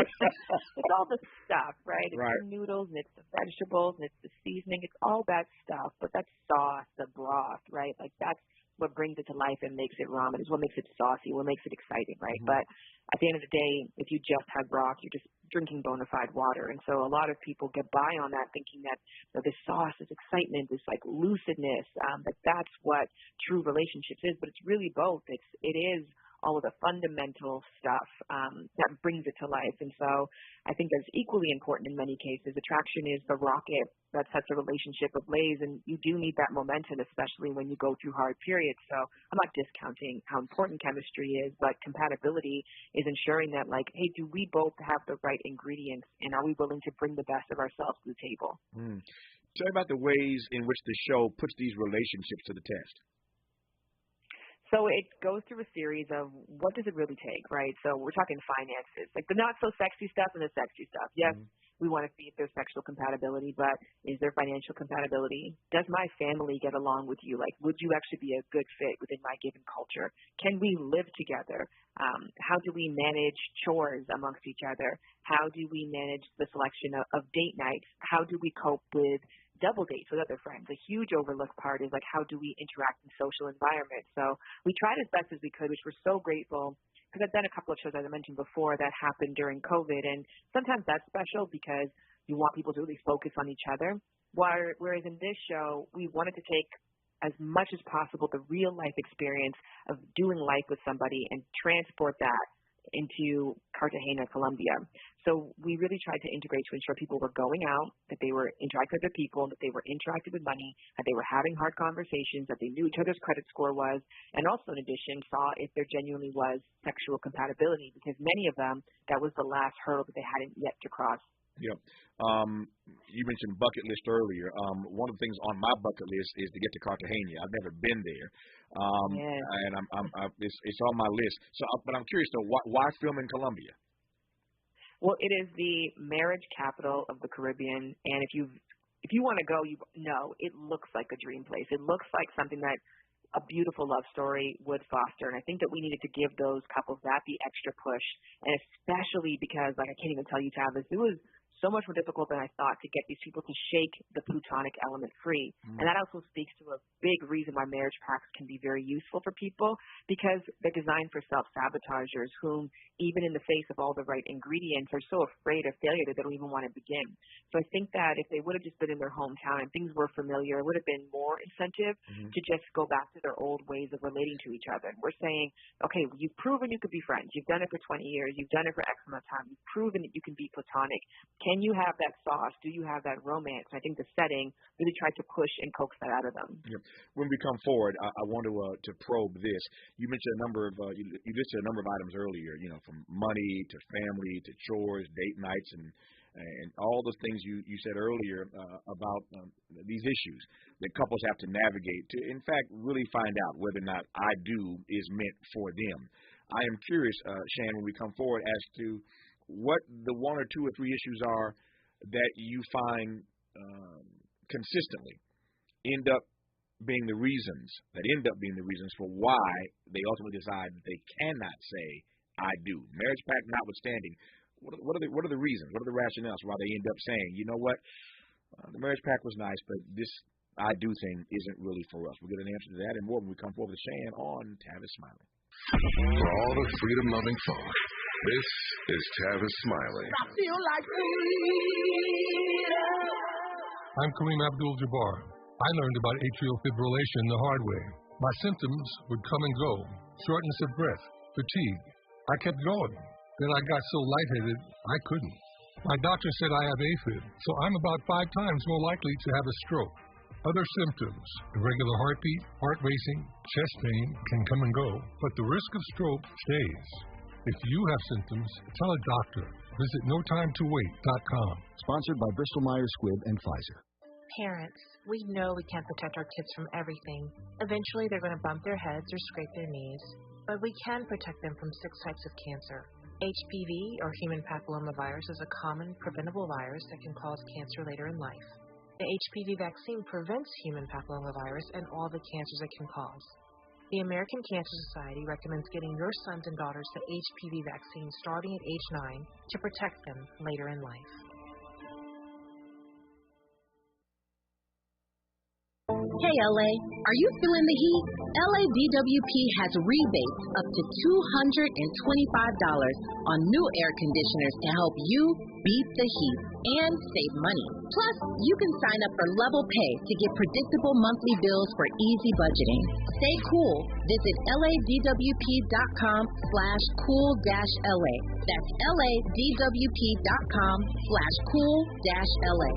It's all the stuff, right? It's right. the noodles, and it's the vegetables, and it's the seasoning. It's all that stuff, but that sauce, the broth, right? Like that's what brings it to life and makes it ramen. Is what makes it saucy, what makes it exciting, right? Mm-hmm. But at the end of the day, if you just have broth, you're just drinking bona fide water. And so a lot of people get by on that thinking that this sauce, this excitement, this like lucidness, that's what true relationships is. But it's really both. It is all of the fundamental stuff that brings it to life. And so I think that's equally important in many cases. Attraction is the rocket that sets a relationship ablaze, and you do need that momentum, especially when you go through hard periods. So I'm not discounting how important chemistry is, but compatibility is ensuring that, like, hey, do we both have the right ingredients, and are we willing to bring the best of ourselves to the table? Tell me about the ways in which the show puts these relationships to the test. So it goes through a series of what does it really take, right? So we're talking finances, like the not-so-sexy stuff and the sexy stuff. Yes, we want to see if there's sexual compatibility, but is there financial compatibility? Does my family get along with you? Like, would you actually be a good fit within my given culture? Can we live together? How do we manage chores amongst each other? How do we manage the selection of date nights? How do we cope with double dates with other friends? A huge overlooked part is like, how do we interact in social environments? So we tried as best as we could, which we're so grateful, because I've done a couple of shows, as I mentioned before, that happened during COVID, and sometimes that's special because you want people to really focus on each other. Whereas in this show, we wanted to take as much as possible the real life experience of doing life with somebody and transport that into Cartagena, Colombia. So we really tried to integrate to ensure people were going out, that they were interacting with other people, that they were interacting with money, that they were having hard conversations, that they knew each other's credit score was, and also in addition saw if there genuinely was sexual compatibility, because many of them, that was the last hurdle that they hadn't yet to cross. Yep. You mentioned bucket list earlier. One of the things on my bucket list is to get to Cartagena. I've never been there, and it's on my list. So, but I'm curious though, why film in Colombia? Well, it is the marriage capital of the Caribbean, and if you want to go, it looks like a dream place. It looks like something that a beautiful love story would foster. And I think that we needed to give those couples that the extra push, and especially because, like, I can't even tell you, Tavis, it was so much more difficult than I thought to get these people to shake the plutonic element free. And that also speaks to a big reason why marriage pacts can be very useful for people, because they're designed for self-sabotagers whom, even in the face of all the right ingredients, are so afraid of failure that they don't even want to begin. So I think that if they would have just been in their hometown and things were familiar, it would have been more incentive to just go back to their old ways of relating to each other. We're saying, okay, you've proven you could be friends. You've done it for 20 years. You've done it for X amount of time. You've proven that you can be platonic. Can you have that sauce? Do you have that romance? I think the setting really tried to push and coax that out of them. Yep. When we come forward, I want to probe this. You mentioned a number of you listed a number of items earlier. From money to family to chores, date nights, and all those things you said earlier about these issues that couples have to navigate to, in fact, really find out whether or not I do is meant for them. I am curious, Shan, when we come forward, as to what the one or two or three issues are that you find consistently end up being the reasons for why they ultimately decide that they cannot say I do. Marriage pact notwithstanding, what are the reasons? What are the rationales why they end up saying, you know what, the marriage pact was nice, but this I do thing isn't really for us? We'll get an answer to that and more when we come forward to Shan on Tavis Smiley. For all the freedom-loving folk, this is Tavis Smiley. I feel like freedom. I'm Kareem Abdul-Jabbar. I learned about atrial fibrillation the hard way. My symptoms would come and go: shortness of breath, fatigue. I kept going. Then I got so lightheaded, I couldn't. My doctor said I have AFib, so I'm about 5 times more likely to have a stroke. Other symptoms, irregular heartbeat, heart racing, chest pain can come and go, but the risk of stroke stays. If you have symptoms, tell a doctor. Visit notimetowait.com. Sponsored by Bristol-Myers Squibb and Pfizer. Parents, we know we can't protect our kids from everything. Eventually, they're going to bump their heads or scrape their knees. But we can protect them from 6 types of cancer. HPV, or human papillomavirus, is a common preventable virus that can cause cancer later in life. The HPV vaccine prevents human papillomavirus and all the cancers it can cause. The American Cancer Society recommends getting your sons and daughters the HPV vaccine starting at age 9 to protect them later in life. Hey LA, are you feeling the heat? LADWP has rebates up to $225 on new air conditioners to help you beat the heat and save money. Plus, you can sign up for level pay to get predictable monthly bills for easy budgeting. Stay cool. Visit ladwp.com/cool-LA. That's ladwp.com/cool-LA.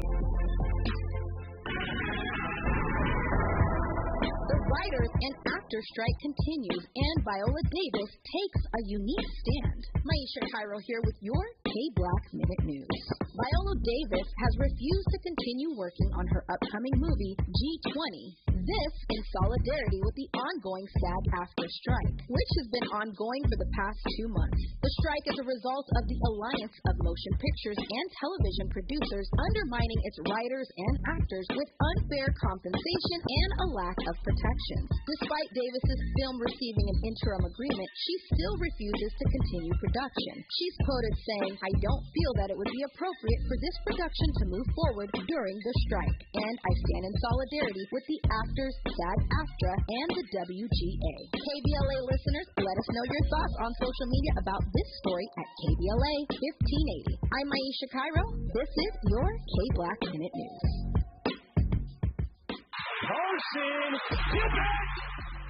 The writers and actors strike continues, and Viola Davis takes a unique stand. Maisha Cairo here with your K-Block Minute News. Viola Davis has refused to continue working on her upcoming movie, G20. This in solidarity with the ongoing SAG-AFTRA strike, which has been ongoing for the past 2 months. The strike is a result of the alliance of motion pictures and television producers undermining its writers and actors with unfair compensation and a lack of protections. Despite Davis's film receiving an interim agreement, she still refuses to continue production. She's quoted saying, "I don't feel that it would be appropriate for this production to move forward during the strike, and I stand in solidarity with the actors, SAG-AFTRA, and the WGA." KBLA listeners, let us know your thoughts on social media about this story at KBLA 1580. I'm Maisha Cairo. This is your K-Black Minute News.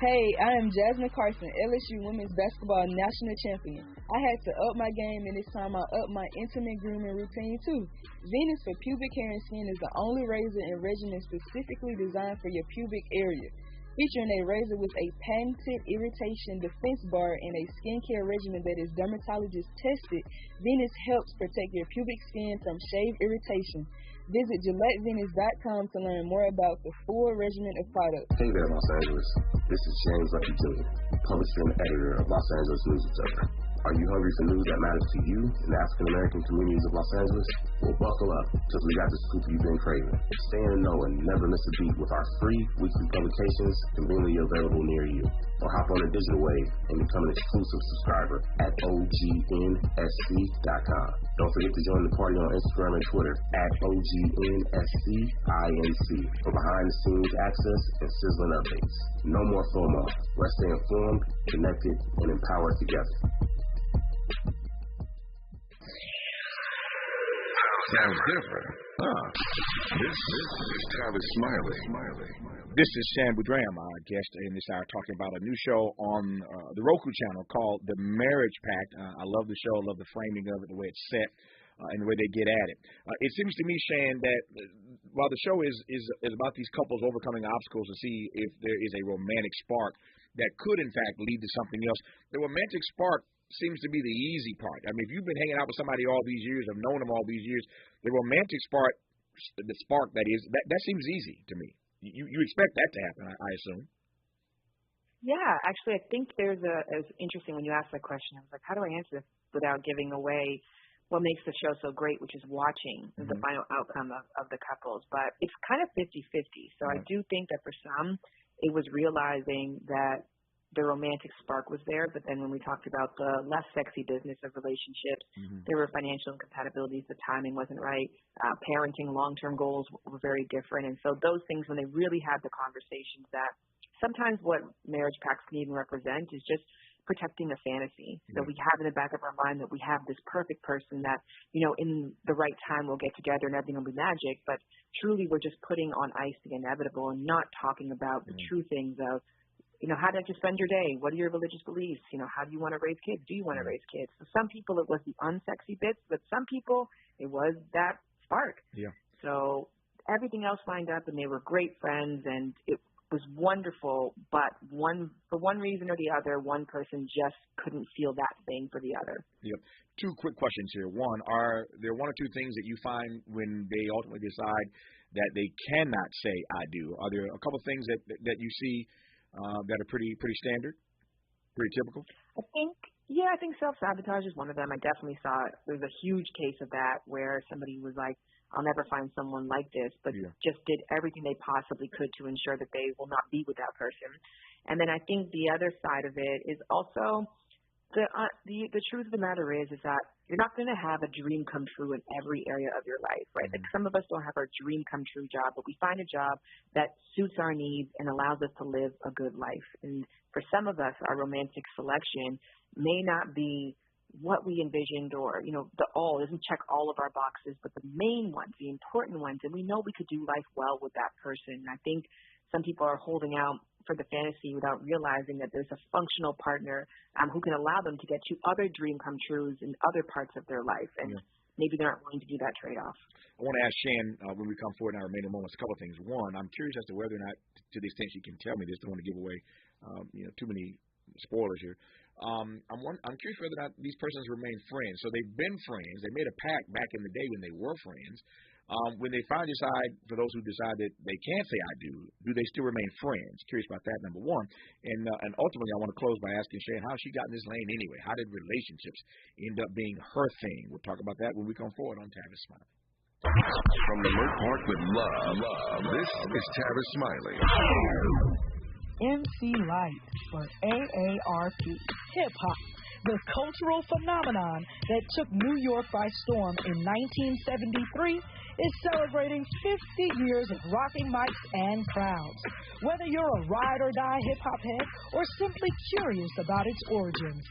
Hey, I am Jasmine Carson, LSU Women's Basketball National Champion. I had to up my game, and this time I upped my intimate grooming routine too. Venus for Pubic Hair and Skin is the only razor and regimen specifically designed for your pubic area. Featuring a razor with a patented irritation defense bar and a skincare regimen that is dermatologist tested, Venus helps protect your pubic skin from shave irritation. Visit GilletteVenus.com to learn more about the full regimen of products. Hey there, Los Angeles. This is James Lucky Jr., publisher and editor of Los Angeles News Observer. Are you hungry for news that matters to you and the African American communities of Los Angeles? Well, buckle up, because we got the scoop you've been craving. Stay in the know and never miss a beat with our free weekly publications conveniently available near you. Or hop on the digital wave and become an exclusive subscriber at OGNSC.com. Don't forget to join the party on Instagram and Twitter at OGNSCINC for behind-the-scenes access and sizzling updates. No more FOMO. Let's stay informed, connected, and empowered together. Sounds different, huh? This is Tavis Smiley. This is Shan Boodram, our guest in this hour, talking about a new show on the Roku channel called The Marriage Pact. I love the show. I love the framing of it, the way it's set, and the way they get at it. It seems to me, Shan, that while the show is about these couples overcoming obstacles to see if there is a romantic spark that could, in fact, lead to something else, the romantic spark seems to be the easy part. I mean, if you've been hanging out with somebody all these years, have known them all these years, the romantic spark, the spark that is, that seems easy to me. You expect that to happen, I assume. Yeah, actually, I think it was interesting when you asked that question. I was like, how do I answer this without giving away what makes the show so great, which is watching the final outcome of the couples. But it's kind of 50-50. So I do think that for some, it was realizing that the romantic spark was there, but then when we talked about the less sexy business of relationships, there were financial incompatibilities, the timing wasn't right, parenting long-term goals were very different, and so those things, when they really had the conversations that sometimes what marriage pacts can even represent is just protecting a fantasy. So we have in the back of our mind that we have this perfect person that, in the right time we'll get together and everything will be magic, but truly we're just putting on ice the inevitable and not talking about the true things of, how did you spend your day? What are your religious beliefs? How do you want to raise kids? Do you want to raise kids? For some people, it was the unsexy bits, but some people, it was that spark. Yeah. So everything else lined up, and they were great friends, and it was wonderful. But for one reason or the other, one person just couldn't feel that thing for the other. Yep. Two quick questions here. One, are there one or two things that you find when they ultimately decide that they cannot say I do? Are there a couple of things that you see that are pretty standard, pretty typical? I think self-sabotage is one of them. I definitely saw it. There's a huge case of that where somebody was like, I'll never find someone like this, but just did everything they possibly could to ensure that they will not be with that person. And then I think the other side of it is also the truth of the matter is that you're not going to have a dream come true in every area of your life, right? Like some of us don't have our dream come true job, but we find a job that suits our needs and allows us to live a good life. And for some of us, our romantic selection may not be what we envisioned, or, doesn't check all of our boxes, but the main ones, the important ones, and we know we could do life well with that person. And I think some people are holding out for the fantasy without realizing that there's a functional partner who can allow them to get to other dream come trues in other parts of their life. And maybe they're not willing to do that trade-off. I want to ask Shan, when we come forward in our remaining moments, a couple of things. One, I'm curious as to whether or not, to the extent she can tell me this, don't want to give away too many spoilers here. I'm curious whether or not these persons remain friends. So they've been friends. They made a pact back in the day when they were friends. When they finally decide, for those who decide that they can't say I do they still remain friends? Curious about that, number one. And ultimately, I want to close by asking Shan how she got in this lane anyway. How did relationships end up being her thing? We'll talk about that when we come forward on Tavis Smiley. From the Merck Park with love, this is Tavis Smiley. MC Light for AARP Hip Hop, the cultural phenomenon that took New York by storm in 1973, is celebrating 50 years of rocking mics and crowds. Whether you're a ride-or-die hip-hop head or simply curious about its origins,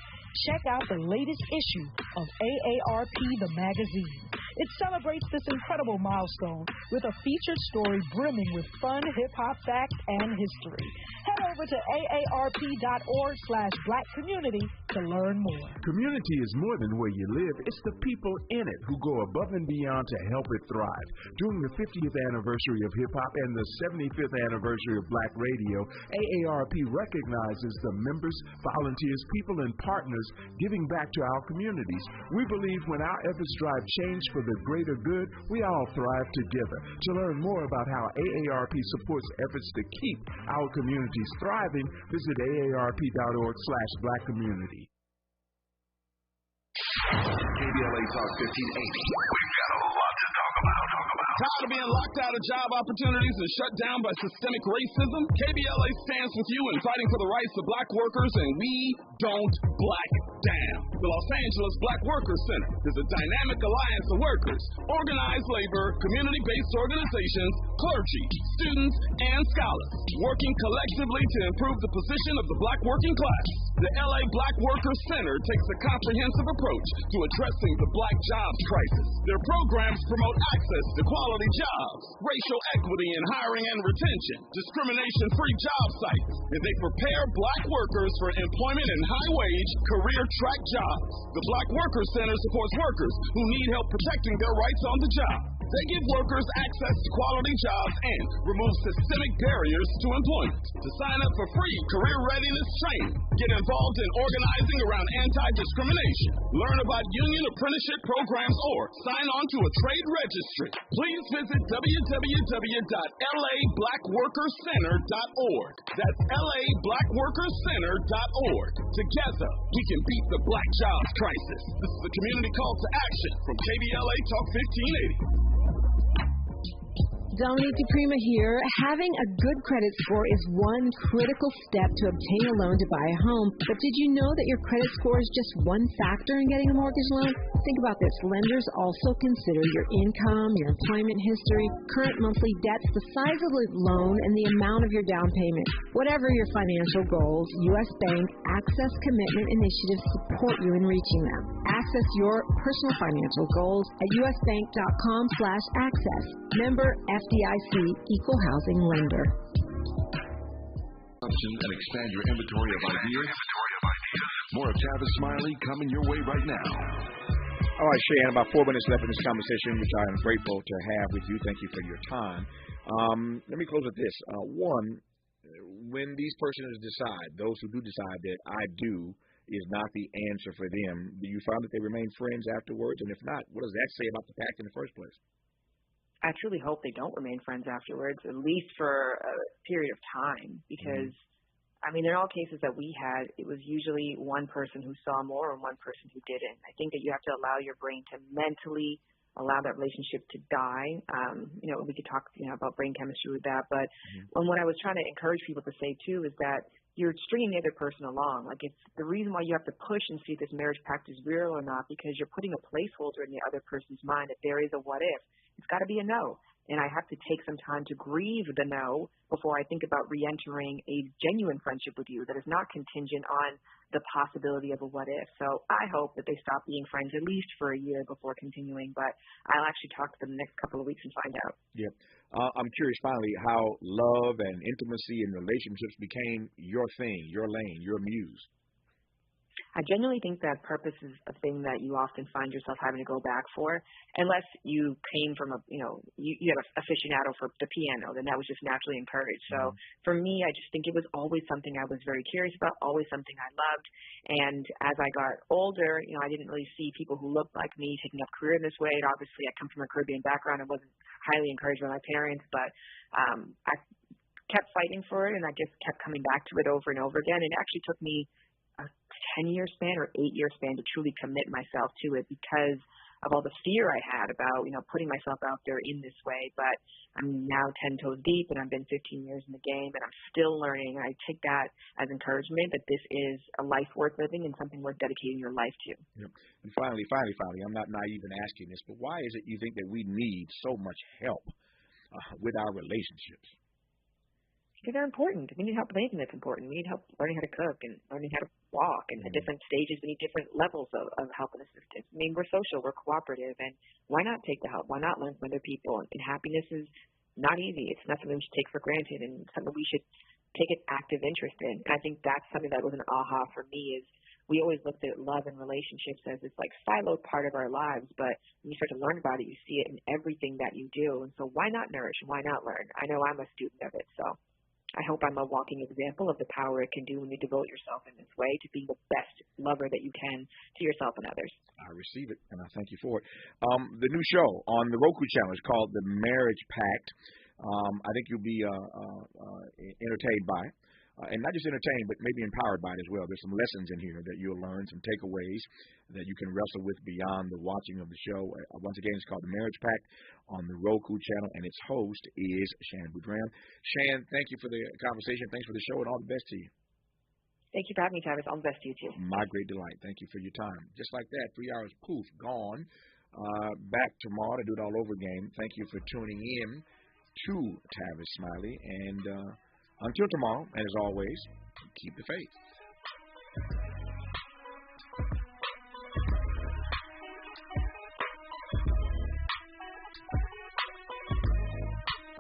check out the latest issue of AARP the magazine. It celebrates this incredible milestone with a featured story brimming with fun hip-hop facts and history. Head over to aarp.org/blackcommunity to learn more. Community is more than where you live. It's the people in it who go above and beyond to help it thrive. During the 50th anniversary of hip-hop and the 75th anniversary of Black Radio, AARP recognizes the members, volunteers, people, and partners giving back to our communities. We believe when our efforts drive change for the greater good, we all thrive together. To learn more about how AARP supports efforts to keep our communities thriving, visit aarp.org/blackcommunity. KBLA Talk 1580. We've got a lot to talk about. Tired of being locked out of job opportunities and shut down by systemic racism? KBLA stands with you in fighting for the rights of black workers, and we don't black down. The Los Angeles Black Workers Center is a dynamic alliance of workers, organized labor, community-based organizations, clergy, students, and scholars, working collectively to improve the position of the black working class. The LA Black Workers Center takes a comprehensive approach to addressing the black jobs crisis. Their programs promote access to quality jobs, racial equity in hiring and retention, discrimination-free job sites, and they prepare black workers for employment in high-wage, career-track jobs. The Black Workers Center supports workers who need help protecting their rights on the job. They give workers access to quality jobs and remove systemic barriers to employment. To sign up for free career readiness training, get involved in organizing around anti-discrimination, learn about union apprenticeship programs, or sign on to a trade registry, please visit www.lablackworkerscenter.org. That's lablackworkerscenter.org. Together, we can beat the black jobs crisis. This is the community call to action from KBLA Talk 1580. Dominique DePrima here. Having a good credit score is one critical step to obtain a loan to buy a home. But did you know that your credit score is just one factor in getting a mortgage loan? Think about this. Lenders also consider your income, your employment history, current monthly debts, the size of the loan, and the amount of your down payment. Whatever your financial goals, U.S. Bank Access Commitment Initiatives support you in reaching them. Access your personal financial goals at usbank.com/access. Member FDIC, Equal Housing Lender. Options and expand your inventory of ideas. More of Tavis Smiley coming your way right now. All right, Shan, about 4 minutes left in this conversation, which I am grateful to have with you. Thank you for your time. Let me close with this. One, when these persons decide, those who do decide that I do is not the answer for them, do you find that they remain friends afterwards? And if not, what does that say about the pact in the first place? I truly hope they don't remain friends afterwards, at least for a period of time, because, I mean, in all cases that we had, it was usually one person who saw more and one person who didn't. I think that you have to allow your brain to mentally allow that relationship to die. We could talk, about brain chemistry with that, but what I was trying to encourage people to say, too, is that you're stringing the other person along. Like, it's the reason why you have to push and see if this marriage pact is real or not, because you're putting a placeholder in the other person's mind that there is a what if. It's got to be a no. And I have to take some time to grieve the no before I think about re-entering a genuine friendship with you that is not contingent on the possibility of a what if. So I hope that they stop being friends at least for a year before continuing, but I'll actually talk to them the next couple of weeks and find out. Yep. I'm curious, finally, how love and intimacy and relationships became your thing, your lane, your muse. I genuinely think that purpose is a thing that you often find yourself having to go back for, unless you came from you have an aficionado for the piano, then that was just naturally encouraged. So for me, I just think it was always something I was very curious about, always something I loved. And as I got older, I didn't really see people who looked like me taking up a career in this way. And obviously, I come from a Caribbean background. I wasn't highly encouraged by my parents, but I kept fighting for it, and I just kept coming back to it over and over again. And it actually took me a 10-year span or 8-year span to truly commit myself to it because of all the fear I had about, putting myself out there in this way. But I'm now 10 toes deep, and I've been 15 years in the game, and I'm still learning. I take that as encouragement that this is a life worth living and something worth dedicating your life to. Yep. And finally, I'm not naive in asking this, but why is it you think that we need so much help with our relationships? Because they're important. We need help with anything that's important. We need help learning how to cook and learning how to walk. And at different stages, we need different levels of help and assistance. I mean, we're social. We're cooperative. And why not take the help? Why not learn from other people? And happiness is not easy. It's not something we should take for granted and something we should take an active interest in. And I think that's something that was an aha for me is we always looked at love and relationships as this like siloed part of our lives, but when you start to learn about it, you see it in everything that you do. And so why not nourish? Why not learn? I know I'm a student of it, so I hope I'm a walking example of the power it can do when you devote yourself in this way to being the best lover that you can to yourself and others. I receive it, and I thank you for it. The new show on the Roku channel is called The Marriage Pact. I think you'll be entertained by it. And not just entertained, but maybe empowered by it as well. There's some lessons in here that you'll learn, some takeaways that you can wrestle with beyond the watching of the show. Once again, it's called The Marriage Pact on the Roku channel, and its host is Shan Boodram. Shan, thank you for the conversation. Thanks for the show, and all the best to you. Thank you for having me, Tavis. All the best to you, too. My great delight. Thank you for your time. Just like that, 3 hours, poof, gone. Back tomorrow to do it all over again. Thank you for tuning in to Tavis Smiley, and until tomorrow, as always, keep the faith.